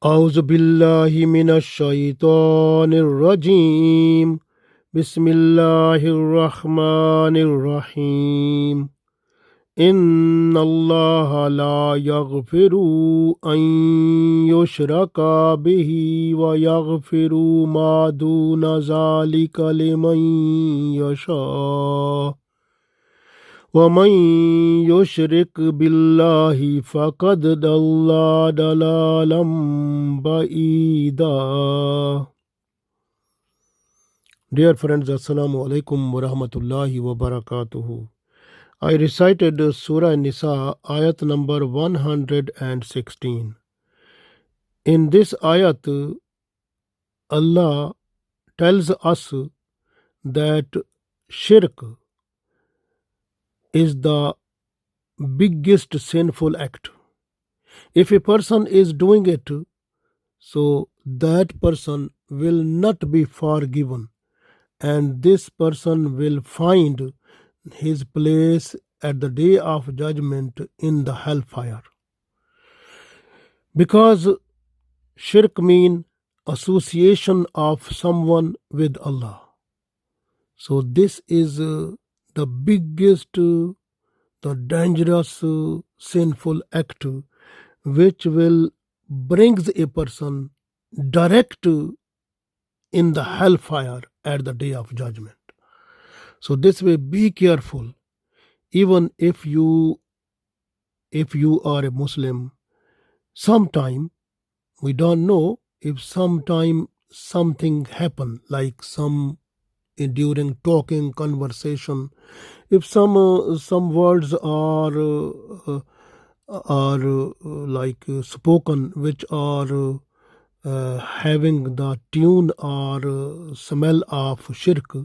أعوذ بالله من الشيطان الرجيم بسم الله الرحمن الرحيم إن الله لا يغفر أن يشرك به ويغفر ما دون ذلك لمن يشاء ومن يشرك بالله فقد ضل ضلالا بعيدا. Dear friends, Assalamu alaikum wa rahmatullahi wa barakatuhu. I recited Surah Nisa Ayat number 116. In this ayat, Allah tells us that shirk is the biggest sinful act. If a person is doing it, so that person will not be forgiven, and this person will find his place at the day of judgment in the hellfire. Because shirk means association of someone with Allah. So this is the biggest, the dangerous, sinful act which will brings a person direct in the hellfire at the day of judgment. So this way, be careful. Even if you are a Muslim, sometime we don't know if sometime something happen, like some during talking conversation, if some words are like spoken which are having the tune or smell of shirk,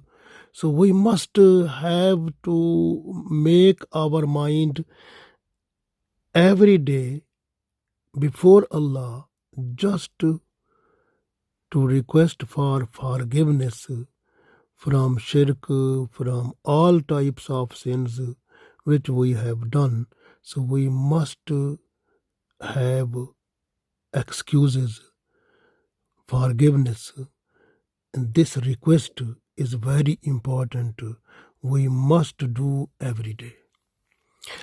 so we must have to make our mind every day before Allah just to request for forgiveness from shirk, from all types of sins which we have done. So we must have excuses, forgiveness, and this request is very important. We must do every day.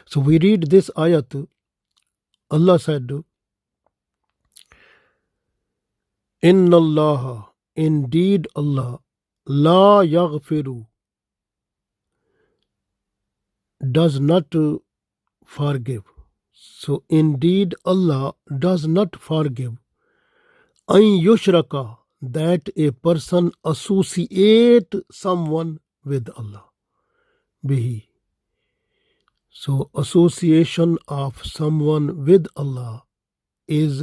So we read this ayat. Allah said, Inna Allah, indeed Allah, la yaghfiru, does not forgive. So indeed Allah does not forgive an yushraka, that a person associate someone with Allah. Bihi. So association of someone with Allah is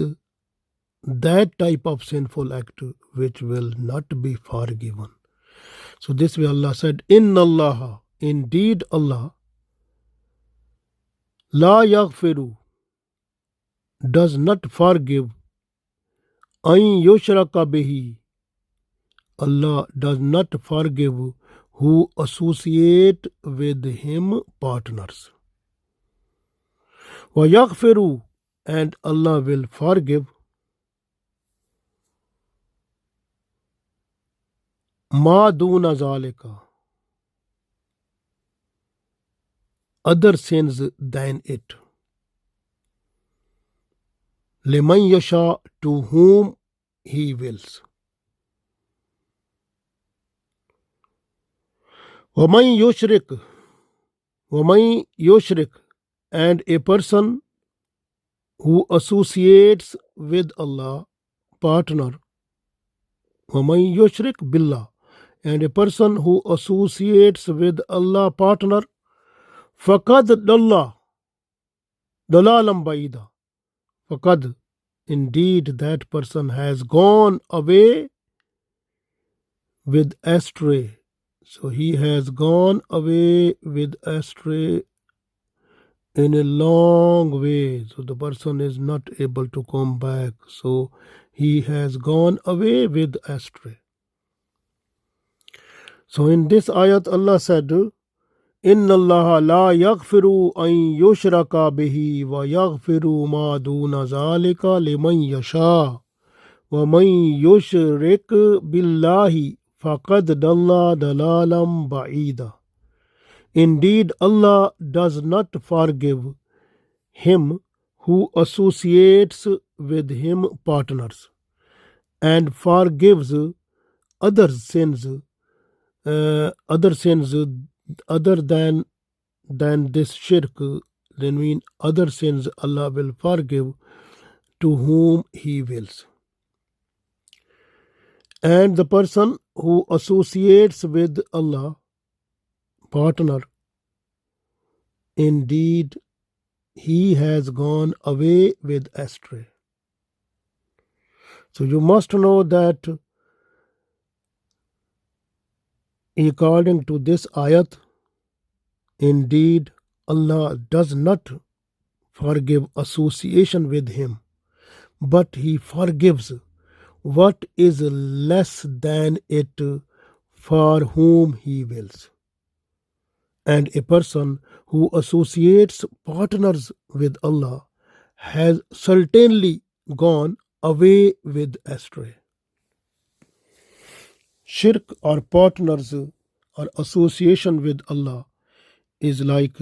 that type of sinful act which will not be forgiven. So this way Allah said, Inna Allah, indeed Allah, la yaghfiru, does not forgive, an yushraka bihi, Allah does not forgive who associate with him partners. Wa yaghfiru, and Allah will forgive, ma duna zalika, other sins than it. Liman yasha, to whom he wills. Waman yushrik, and a person who associates with Allah partner. Waman yushrik billah, and a person who associates with Allah partner. Faqad dalla dalalam baida. Faqad, indeed that person has gone away with astray. So he has gone away with astray in a long way. So the person is not able to come back. So he has gone away with astray. So in this ayat Allah said, Inna Allah la yaghfiru an yushraka bihi wa yaghfiru ma duna zalika liman yasha. وَمَن يُشْرِكْ بِاللَّهِ فَقَدْ ضَلَّ ضَلَالًا بَعِيدًا. Indeed, Allah does not forgive him who associates with him partners, and forgives other sins, other sins other than this shirk. Then mean other sins Allah will forgive to whom He wills. And the person who associates with Allah partner, indeed he has gone away with astray. So you must know that according to this ayat, indeed Allah does not forgive association with Him, but He forgives what is less than it for whom He wills. And a person who associates partners with Allah has certainly gone away with astray. Shirk or partners or association with Allah is like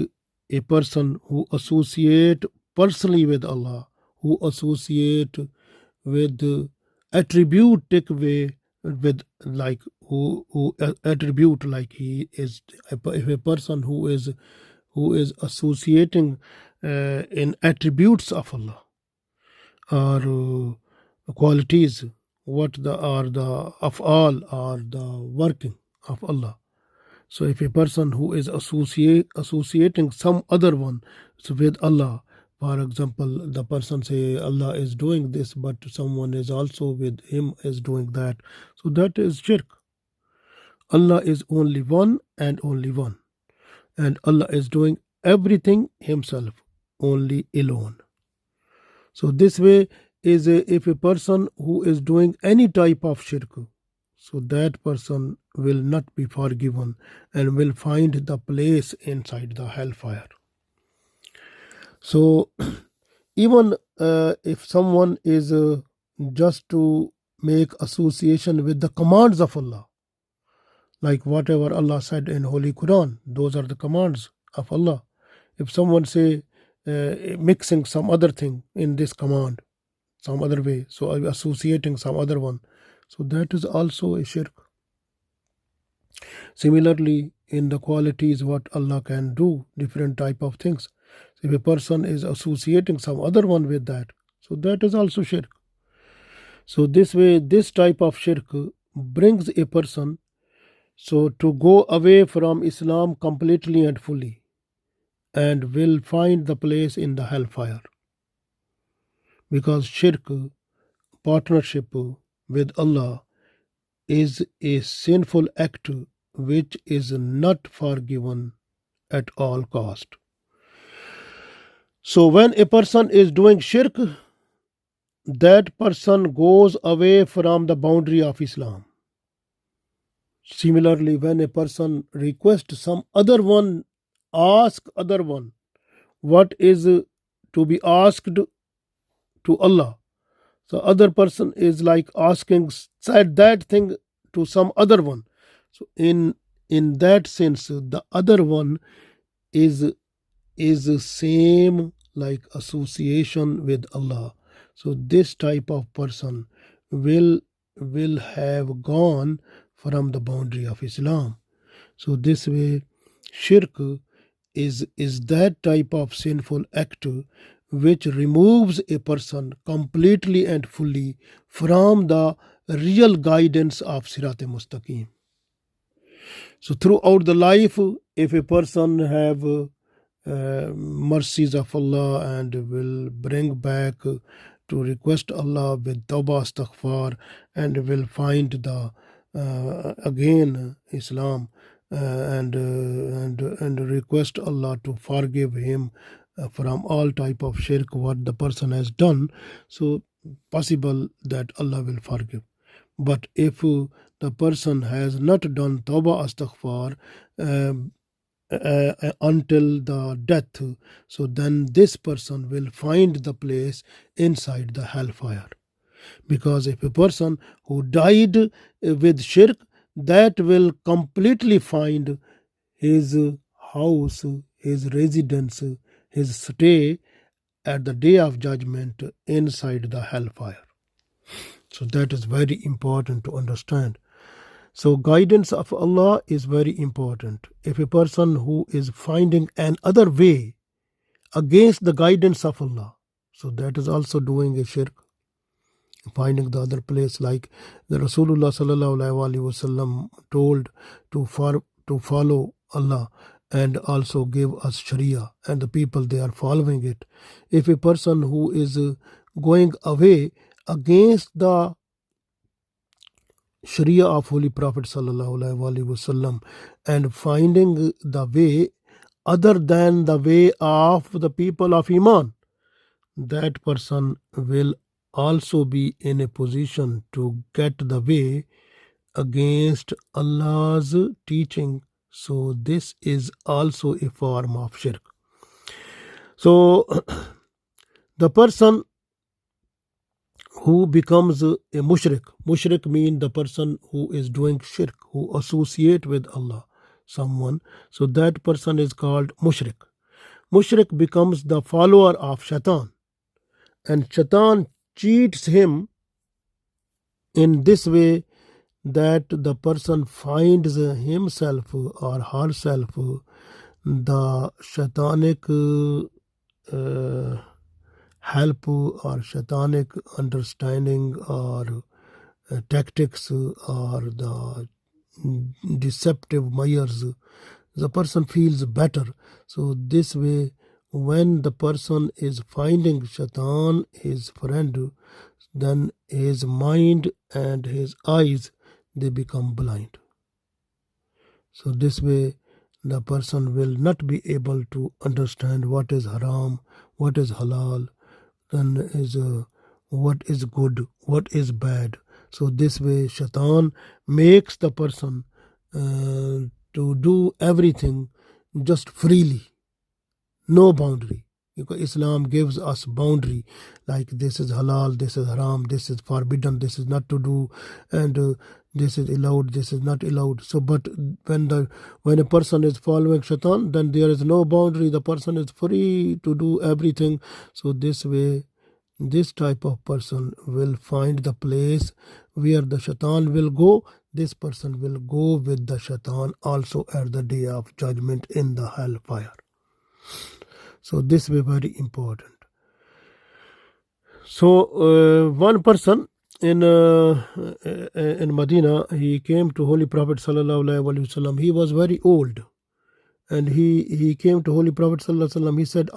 a person who associate personally with Allah, who associate with attribute way, with like who attribute like he is if a person who is associating in attributes of Allah or qualities, what the are the af'al or the working of Allah. So if a person who is associating some other one with Allah, for example, the person say Allah is doing this, but someone is also with him is doing that. So that is shirk. Allah is only one and only one. And Allah is doing everything himself, only alone. So this way is if a person who is doing any type of shirk, so that person will not be forgiven and will find the place inside the hellfire. So even if someone is just to make association with the commands of Allah, like whatever Allah said in Holy Quran, those are the commands of Allah. If someone say mixing some other thing in this command, some other way, so associating some other one, so that is also a shirk. Similarly, in the qualities what Allah can do, different type of things. If a person is associating some other one with that, so that is also shirk. So this way, this type of shirk brings a person so to go away from Islam completely and fully, and will find the place in the hellfire. Because shirk, partnership with Allah, is a sinful act which is not forgiven at all cost. So when a person is doing shirk, that person goes away from the boundary of Islam. Similarly, when a person requests some other one, ask other one what is to be asked to Allah, so other person is like asking said that thing to some other one. So in that sense, the other one is the same like association with Allah. So this type of person will have gone from the boundary of Islam. So this way, shirk is that type of sinful act which removes a person completely and fully from the real guidance of Sirat Mustaqim. So throughout the life, if a person have mercies of Allah and will bring back to request Allah with tawbah astaghfar, and will find the again Islam, and request Allah to forgive him from all type of shirk what the person has done, so possible that Allah will forgive. But if the person has not done tawbah astaghfar until the death, so then this person will find the place inside the hellfire. Because if a person who died with shirk, that will completely find his house, his residence, his stay at the day of judgment inside the hellfire. So that is very important to understand. So guidance of Allah is very important. If a person who is finding another way against the guidance of Allah, so that is also doing a shirk, finding the other place, like the Rasulullah sallallahu alaihi wasallam told to follow Allah and also give us Sharia, and the people they are following it. If a person who is going away against the Sharia of Holy Prophet sallallahu alaihi wasallam and finding the way other than the way of the people of Iman, that person will also be in a position to get the way against Allah's teaching. So this is also a form of shirk. So the person who becomes a mushrik means the person who is doing shirk, who associate with Allah someone, so that person is called mushrik becomes the follower of shaitan, and shaitan cheats him in this way that the person finds himself or herself the shaitanic help or shaitanic understanding or tactics or the deceptive measures. The person feels better. So this way, when the person is finding shaitan his friend, then his mind and his eyes, they become blind. So this way the person will not be able to understand what is haram, what is halal, then is what is good, what is bad. So this way shaitan makes the person to do everything just freely, no boundary. Because Islam gives us boundary, like this is halal, this is haram, this is forbidden, this is not to do, and this is allowed, this is not allowed. So but when a person is following shaitan, then there is no boundary, the person is free to do everything. So this way this type of person will find the place where the shaitan will go. This person will go with the shaitan also at the day of judgment in the hellfire. So this way very important. So one person in Medina, he came to Holy Prophet sallallahu alaihi wasallam. He was very old, and he came to Holy Prophet sallallahu alaihi wasallam. He said,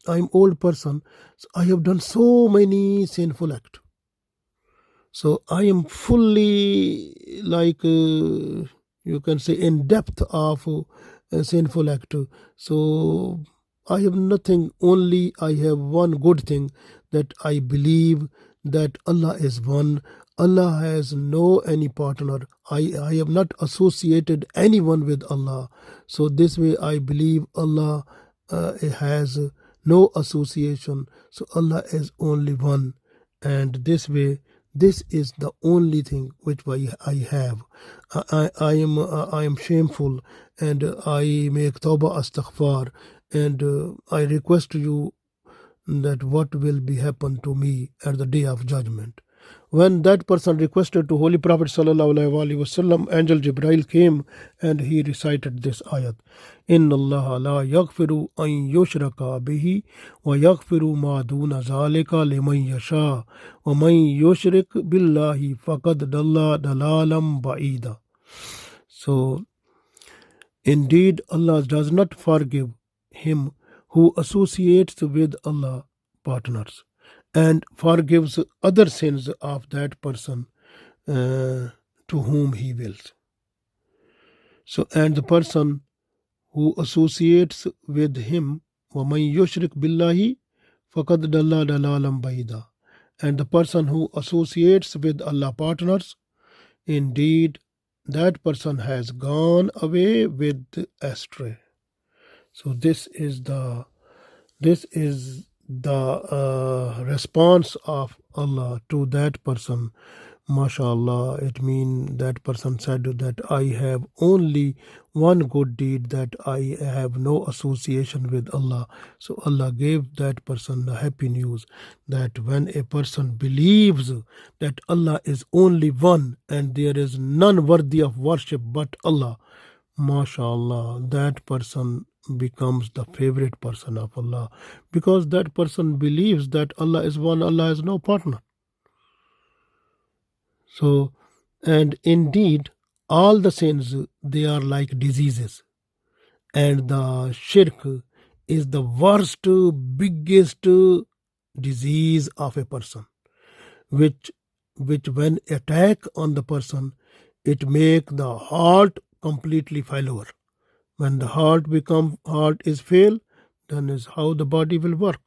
I'm old person, so I have done so many sinful acts. So I am fully like you can say in depth of a sinful act. So I have nothing, only I have one good thing, that I believe that Allah is one. Allah has no any partner. I have not associated anyone with Allah. So this way I believe Allah has no association. So Allah is only one. And this way, this is the only thing which I have. I am shameful, and I make tawbah astaghfar, and I request you that what will be happen to me at the day of judgment. When that person requested to Holy Prophet sallallahu alaihi wasallam, angel Jibril came and he recited this ayat: Inna Allah la yaghfiru an yushraka bihi wa yaghfiru ma duna zalika liman yasha wa man yushrik billahi faqad dalla dalalam ba'ida. So indeed Allah does not forgive him who associates with Allah partners, and forgives other sins of that person to whom he wills. So, and the person who associates with him, وَمَنْ يُشْرِكْ بِاللَّهِ فَقَدْ دَلَّ دَلَالًا بَعِيدًا, and the person who associates with Allah partners, indeed that person has gone away with astray. So this is the response of Allah to that person, mashallah, it means that person said that I have only one good deed, that I have no association with Allah. So Allah gave that person the happy news that when a person believes that Allah is only one and there is none worthy of worship but Allah, mashallah, that person becomes the favorite person of Allah, because that person believes that Allah is one, Allah has no partner. So, and indeed, all the sins, they are like diseases, and the shirk is the worst, biggest disease of a person, which when attack on the person, it make the heart completely failure. When the heart is fail, then is how the body will work.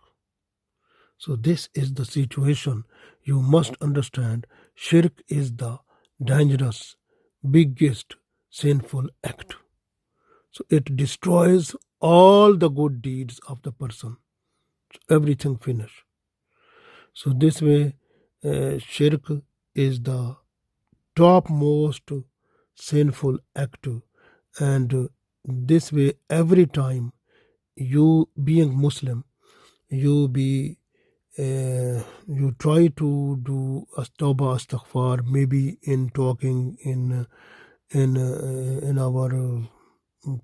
So this is the situation. You must understand, shirk is the dangerous, biggest sinful act. So it destroys all the good deeds of the person. Everything finish. So this way, shirk is the topmost sinful act, and this way every time you being Muslim, you try to do tawbah astaghfar, maybe in talking, in our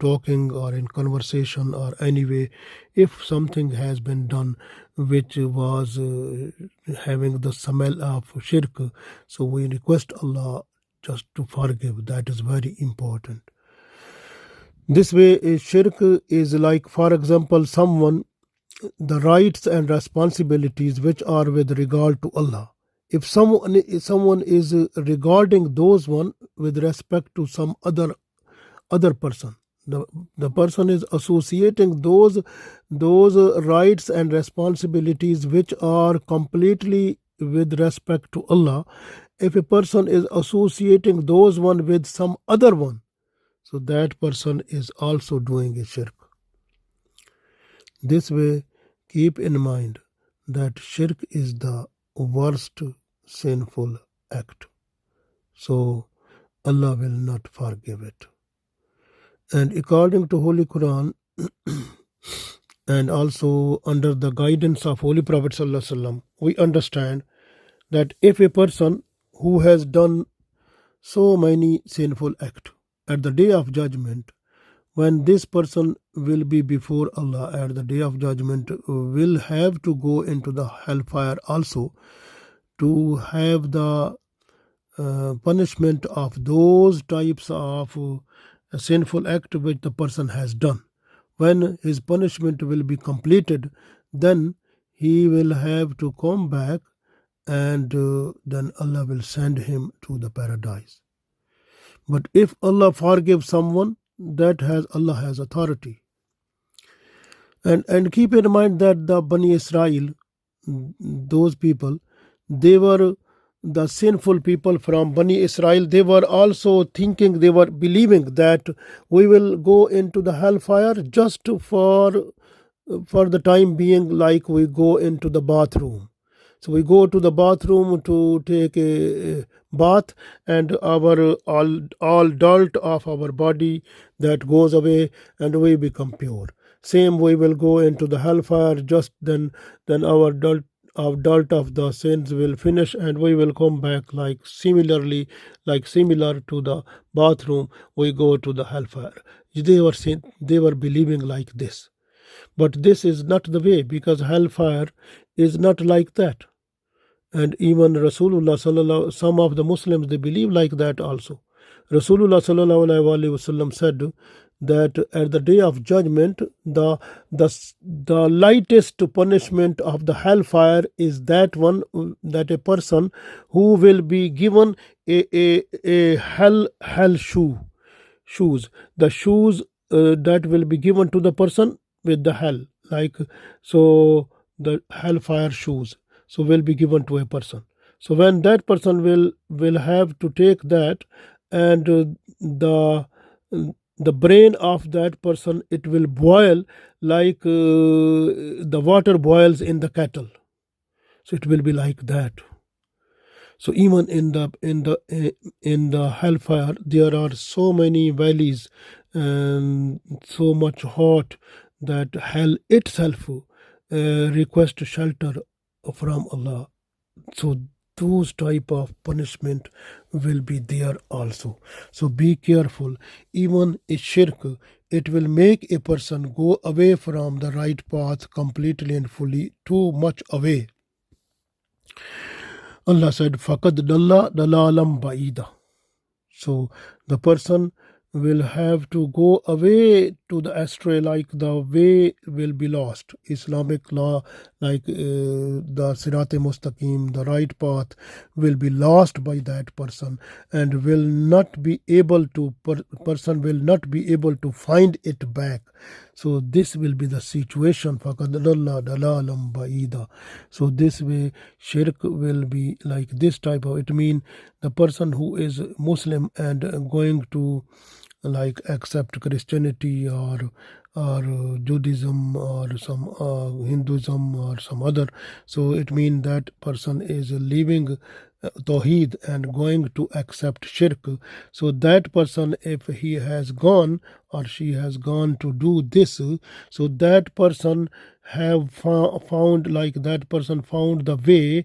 talking or in conversation or anyway, if something has been done which was having the smell of shirk, so we request Allah just to forgive. That is very important. This way, shirk is like, for example, someone, the rights and responsibilities which are with regard to Allah. If someone is regarding those one with respect to some other person, the person is associating those rights and responsibilities which are completely with respect to Allah. If a person is associating those one with some other one, so that person is also doing a shirk. This way, keep in mind that shirk is the worst sinful act. So Allah will not forgive it. And according to Holy Quran, and also under the guidance of Holy Prophet ﷺ, we understand that if a person who has done so many sinful acts, at the day of judgment, when this person will be before Allah at the day of judgment, will have to go into the hellfire also to have the punishment of those types of sinful act which the person has done. When his punishment will be completed, then he will have to come back, and then Allah will send him to the paradise. But if Allah forgives someone, that has Allah has authority. And keep in mind that the Bani Israel, those people, they were the sinful people from Bani Israel. They were also thinking, they were believing that we will go into the hellfire just for the time being, like we go into the bathroom. So we go to the bathroom to take a bath, and our all dirt of our body that goes away, and we become pure. Same we will go into the hellfire, just then our dirt of the sins will finish, and we will come back like similar to the bathroom, we go to the hellfire. They were believing like this. But this is not the way, because hellfire is not like that. And even Rasulullah sallallahu, some of the Muslims, they believe like that also. Rasulullah sallallahu alaihi wasallam said that at the day of judgment, the lightest punishment of the hellfire is that one, that a person who will be given a hell shoes, the shoes that will be given to the person with the hell, like, so the hellfire shoes, so will be given to a person. So when that person will have to take that, and the brain of that person, it will boil like the water boils in the kettle. So it will be like that. So even in the hellfire, there are so many valleys and so much hot that hell itself request shelter from Allah. So those type of punishment will be there also. So be careful. Even a shirk, it will make a person go away from the right path completely and fully, too much away. Allah said, "Faqad dalla dalalam ba'ida." So the person will have to go away to the astray, like the way will be lost. Islamic law, like the Sirat Mustaqim, the right path, will be lost by that person and will not be able to, person will not be able to find it back. So this will be the situation. فَقَدْ ضَلَّ ضَلَالًا بَعِيدًا. So this way shirk will be like this type of, it means the person who is Muslim and going to like accept Christianity or Judaism or some Hinduism or some other. So it means that person is leaving Tawheed and going to accept shirk. So that person, if he has gone or she has gone to do this, so that person have found, like that person found the way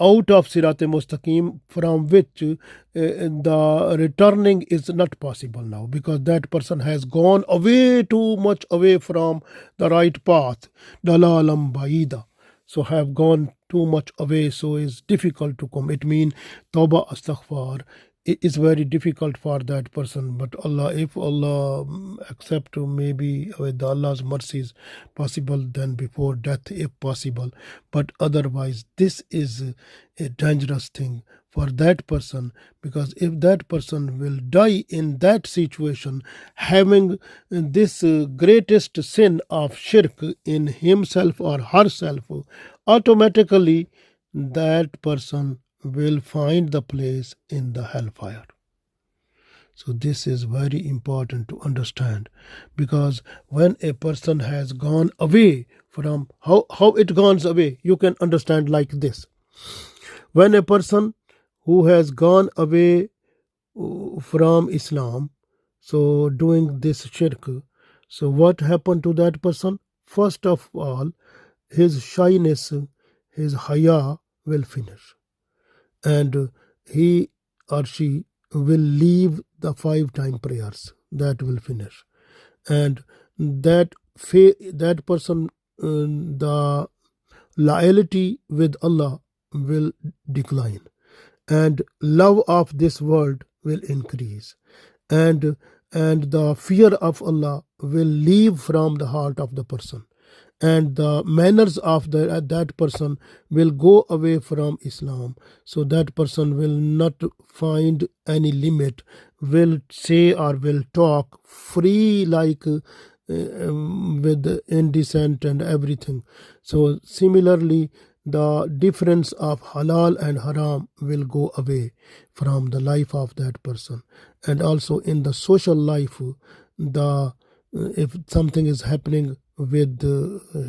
out of Sirat Mustaqim, from which the returning is not possible now, because that person has gone away, too much away from the right path. Dalalam Baida. So have gone too much away, so it's difficult to come. It means Tawbah Astaghfar. It is very difficult for that person. But Allah, if Allah accept, maybe with Allah's mercies possible, then before death if possible. But otherwise this is a dangerous thing for that person, because if that person will die in that situation, having this greatest sin of shirk in himself or herself, automatically that person will find the place in the hellfire. So this is very important to understand, because when a person has gone away from, how it goes away, you can understand like this. When a person who has gone away from Islam, so doing this shirk, so what happened to that person? First of all, his shyness, his haya will finish, and he or she will leave the 5-time prayers. That will finish, and that person, the loyalty with Allah will decline, and love of this world will increase, and the fear of Allah will leave from the heart of the person, and the manners of that person will go away from Islam. So that person will not find any limit, will say or will talk free, like with indecent and everything. So similarly, the difference of halal and haram will go away from the life of that person. And also in the social life, the if something is happening with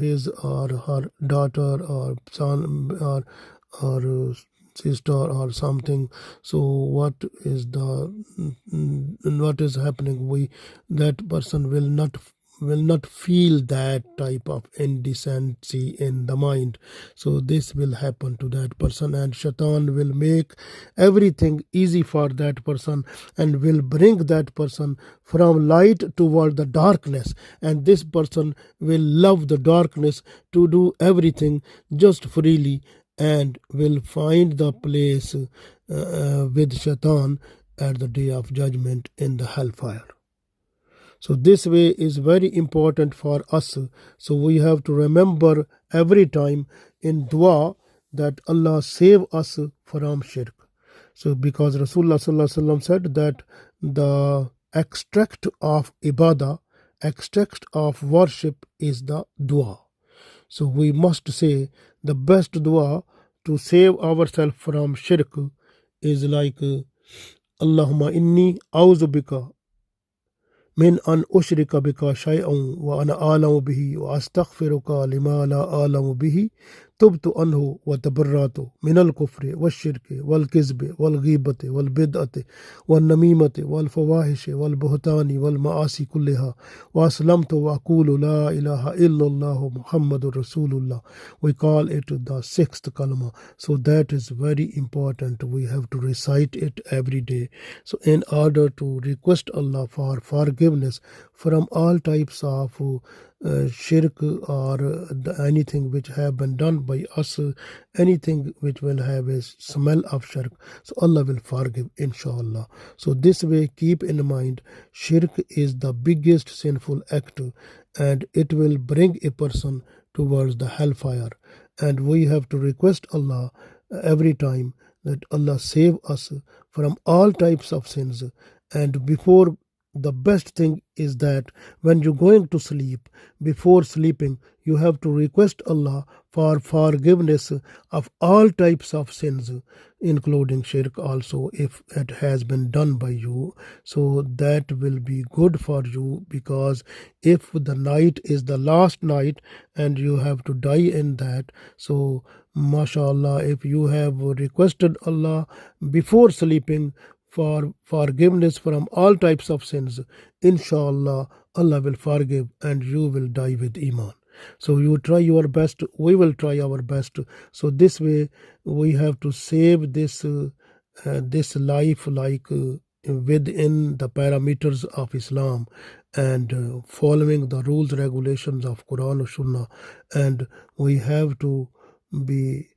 his or her daughter or son or sister or something, so what is happening, that person will not feel that type of indecency in the mind. So this will happen to that person, and shaitan will make everything easy for that person and will bring that person from light toward the darkness, and this person will love the darkness to do everything just freely, and will find the place with shaitan at the day of judgment in the hellfire. So this way is very important for us. So we have to remember every time in dua that Allah save us from shirk. So because Rasulullah sallallahu alaihi wasallam said that the extract of ibadah, extract of worship is the dua. So we must say the best dua to save ourselves from shirk is like Allahumma inni a'udhu bika من أن أشرك بك شيئا وأنا أعلم به وأستغفرك لما لا أعلم به تبت عنه وتبرأت من الكفر والشرك والكذب والغيبة والبدعة والنميمة والفواحش والبهتان والمعاصي كلها وأسلمت وأقول لا إله إلا الله محمد رسول الله. We call it the sixth kalma. So that is very important. We have to recite it every day. So in order to request Allah for forgiveness from all types of shirk or anything which have been done by us, anything which will have a smell of shirk, so Allah will forgive, inshallah. So this way, keep in mind, shirk is the biggest sinful act, and it will bring a person towards the hellfire. And we have to request Allah every time that Allah save us from all types of sins. And before, the best thing is that when you're going to sleep, before sleeping, you have to request Allah for forgiveness of all types of sins, including shirk also, if it has been done by you. So that will be good for you, because if the night is the last night and you have to die in that, so mashallah, if you have requested Allah before sleeping for forgiveness from all types of sins, inshallah, Allah will forgive and you will die with Iman. So you try your best, we will try our best. So this way we have to save this life, like within the parameters of Islam, and following the rules regulations of Quran or Sunnah. And we have to be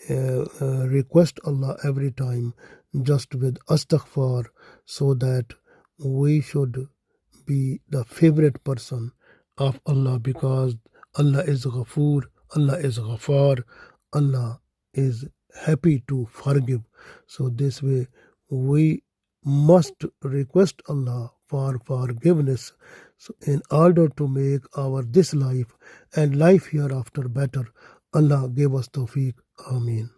request Allah every time just with astaghfar, so that we should be the favorite person of Allah, because Allah is Ghafoor, Allah is Ghafar, Allah is happy to forgive. So this way we must request Allah for forgiveness, so in order to make our this life and life hereafter better. Allah give us tawfiq. Ameen.